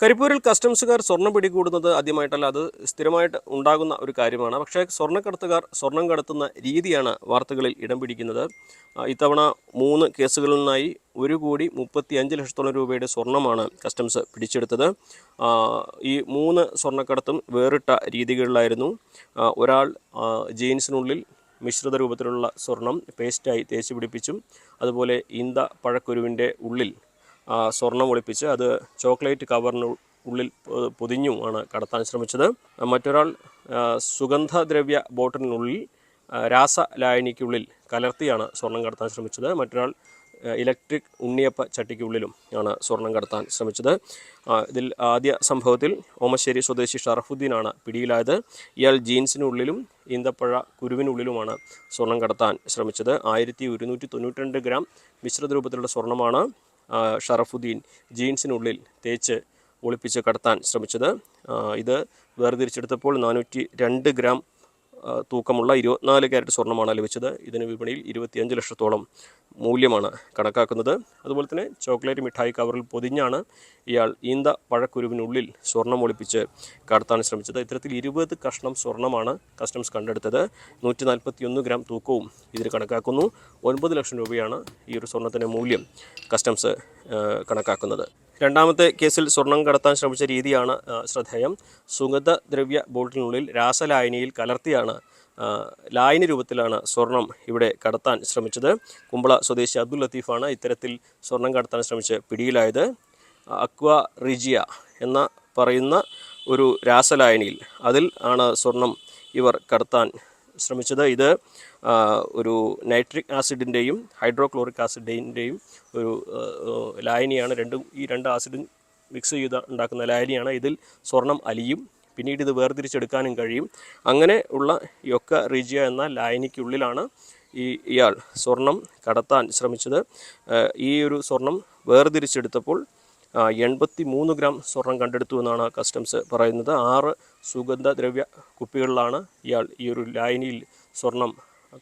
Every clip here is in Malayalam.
കരിപ്പൂരിൽ കസ്റ്റംസുകാർ സ്വർണം പിടികൂടുന്നത് ആദ്യമായിട്ടല്ല, അത് സ്ഥിരമായിട്ട് ഉണ്ടാകുന്ന ഒരു കാര്യമാണ്. പക്ഷേ സ്വർണ്ണക്കടത്തുകാർ സ്വർണം കടത്തുന്ന രീതിയാണ് വാർത്തകളിൽ ഇടം പിടിക്കുന്നത്. ഇത്തവണ 3 കേസുകളിൽ നിന്നായി 1,35,00,000 രൂപയുടെ സ്വർണ്ണമാണ് കസ്റ്റംസ് പിടിച്ചെടുത്തത്. ഈ 3 സ്വർണ്ണക്കടത്തും വേറിട്ട രീതികളിലായിരുന്നു. ഒരാൾ ജീൻസിനുള്ളിൽ മിശ്രിത രൂപത്തിലുള്ള സ്വർണം പേസ്റ്റായി തേച്ച് പിടിപ്പിച്ചും, അതുപോലെ ഈന്ത പഴക്കുരുവിൻ്റെ ഉള്ളിൽ സ്വർണം ഒളിപ്പിച്ച് അത് ചോക്ലേറ്റ് കവറിന് ഉള്ളിൽ പൊതിഞ്ഞുമാണ് കടത്താൻ ശ്രമിച്ചത്. മറ്റൊരാൾ സുഗന്ധദ്രവ്യ ബോട്ടിലിനുള്ളിൽ രാസലായനിക്കുള്ളിൽ കലർത്തിയാണ് സ്വർണം കടത്താൻ ശ്രമിച്ചത്. മറ്റൊരാൾ ഇലക്ട്രിക് ഉണ്ണിയപ്പ ചട്ടിക്കുള്ളിലും ആണ് സ്വർണം കടത്താൻ ശ്രമിച്ചത്. ഇതിൽ ആദ്യ സംഭവത്തിൽ ഓമശ്ശേരി സ്വദേശി ഷറഫുദ്ദീനാണ് പിടിയിലായത്. ഇയാൾ ജീൻസിനുള്ളിലും ഈന്തപ്പഴ കുരുവിനുള്ളിലുമാണ് സ്വർണം കടത്താൻ ശ്രമിച്ചത്. 1192 ഗ്രാം മിശ്രിത രൂപത്തിലുള്ള സ്വർണ്ണമാണ് ഷറഫുദ്ദീൻ ജീൻസിനുള്ളിൽ തേച്ച് ഒളിപ്പിച്ച് കടത്താൻ ശ്രമിച്ചത്. ഇത് വേർതിരിച്ചെടുത്തപ്പോൾ 402 ഗ്രാം തൂക്കമുള്ള 24 ക്യാരറ്റ് സ്വർണ്ണമാണ് ലഭിച്ചത്. ഇതിന് വിപണിയിൽ 25 ലക്ഷത്തോളം മൂല്യമാണ് കണക്കാക്കുന്നത്. അതുപോലെ തന്നെ ചോക്ലേറ്റ് മിഠായി കവറിൽ പൊതിഞ്ഞാണ് ഇയാൾ ഈന്ത പഴക്കുരുവിനുള്ളിൽ സ്വർണം ഒളിപ്പിച്ച് കടത്താൻ ശ്രമിച്ചത്. ഇത്തരത്തിൽ 20 കഷ്ണം സ്വർണ്ണമാണ് കസ്റ്റംസ് കണ്ടെടുത്തത്. 141 ഗ്രാം തൂക്കവും ഇതിന് കണക്കാക്കുന്നു. 9 ലക്ഷം രൂപയാണ് ഈ ഒരു സ്വർണ്ണത്തിൻ്റെ മൂല്യം കസ്റ്റംസ് കണക്കാക്കുന്നത്. രണ്ടാമത്തെ കേസിൽ സ്വർണം കടത്താൻ ശ്രമിച്ച രീതിയാണ് ശ്രദ്ധേയം. സുഗന്ധദ്രവ്യ ബോട്ടിലിനുള്ളിൽ രാസലായനിയിൽ കലർത്തിയാണ് ലായനി രൂപത്തിലാണ് സ്വർണം ഇവിടെ കടത്താൻ ശ്രമിച്ചത്. കുമ്പള സ്വദേശി അബ്ദുൽ ലത്തീഫാണ് ഇത്തരത്തിൽ സ്വർണം കടത്താൻ ശ്രമിച്ച് പിടിയിലായത്. അക്വ റിജിയ എന്ന പറയുന്ന ഒരു രാസലായനിയിൽ അതിൽ ആണ് സ്വർണം ഇവർ കടത്താൻ ശ്രമിച്ചത്. ഇത് ഒരു നൈട്രിക് ആസിഡിൻ്റെയും ഹൈഡ്രോക്ലോറിക് ആസിഡിൻ്റെയും ഒരു ലായനിയാണ്. ഈ രണ്ട് ആസിഡും മിക്സ് ചെയ്ത് ഉണ്ടാക്കുന്ന ലായനിയാണ്. ഇതിൽ സ്വർണം അലിയും, പിന്നീട് ഇത് വേർതിരിച്ചെടുക്കാനും കഴിയും. അങ്ങനെ ഉള്ള യൊക്ക റിജിയ എന്ന ലായനിക്കുള്ളിലാണ് ഇയാൾ സ്വർണം കടത്താൻ ശ്രമിച്ചത്. ഈ ഒരു സ്വർണം വേർതിരിച്ചെടുത്തപ്പോൾ 83 ഗ്രാം സ്വർണം കണ്ടെടുത്തു എന്നാണ് കസ്റ്റംസ് പറയുന്നത്. 6 സുഗന്ധദ്രവ്യ കുപ്പികളിലാണ് ഇയാൾ ഈ ഒരു ലായനിയിൽ സ്വർണം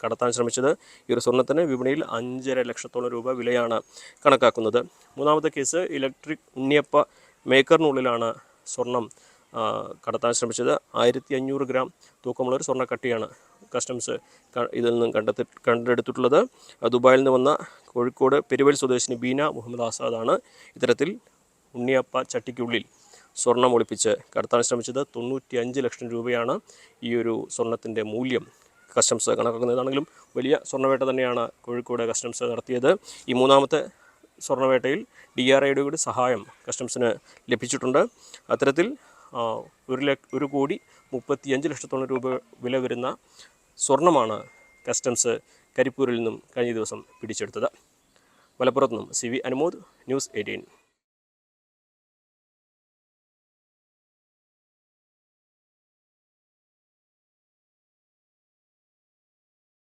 കടത്താൻ ശ്രമിച്ചത്. ഈ ഒരു സ്വർണ്ണത്തിന് വിപണിയിൽ 5.5 ലക്ഷത്തോളം രൂപ വിലയാണ് കണക്കാക്കുന്നത്. മൂന്നാമത്തെ കേസ് ഇലക്ട്രിക് ഉണ്ണിയപ്പ മേക്കറിനുള്ളിലാണ് സ്വർണം കടത്താൻ ശ്രമിച്ചത്. 1500 ഗ്രാം തൂക്കമുള്ളൊരു സ്വർണ്ണക്കട്ടിയാണ് കസ്റ്റംസ് ഇതിൽ നിന്നും കണ്ടെടുത്തിട്ടുള്ളത്. ദുബായിൽ നിന്ന് വന്ന കോഴിക്കോട് പെരുവൽ സ്വദേശിനി ബീന മുഹമ്മദ് ആസാദാണ് ഇത്തരത്തിൽ ഉണ്ണിയപ്പ ചട്ടിക്കുള്ളിൽ സ്വർണം ഒളിപ്പിച്ച് കടത്താൻ ശ്രമിച്ചത്. 95 ലക്ഷം രൂപയാണ് ഈ ഒരു സ്വർണത്തിൻ്റെ മൂല്യം കസ്റ്റംസ് കണക്കാക്കുന്നതാണെങ്കിലും വലിയ സ്വർണ്ണവേട്ട തന്നെയാണ് കോഴിക്കോട് കസ്റ്റംസ് നടത്തിയത്. ഈ മൂന്നാമത്തെ സ്വർണ്ണവേട്ടയിൽ DRIയുടെ കൂടി സഹായം കസ്റ്റംസിന് ലഭിച്ചിട്ടുണ്ട്. അത്തരത്തിൽ 1,35,00,000 രൂപ വില വരുന്ന സ്വർണ്ണമാണ് കസ്റ്റംസ് കരിപ്പൂരിൽ നിന്നും കഴിഞ്ഞ ദിവസം പിടിച്ചെടുത്തത്. മലപ്പുറത്ത് നിന്നും CV അനുമോദ്, ന്യൂസ് 18.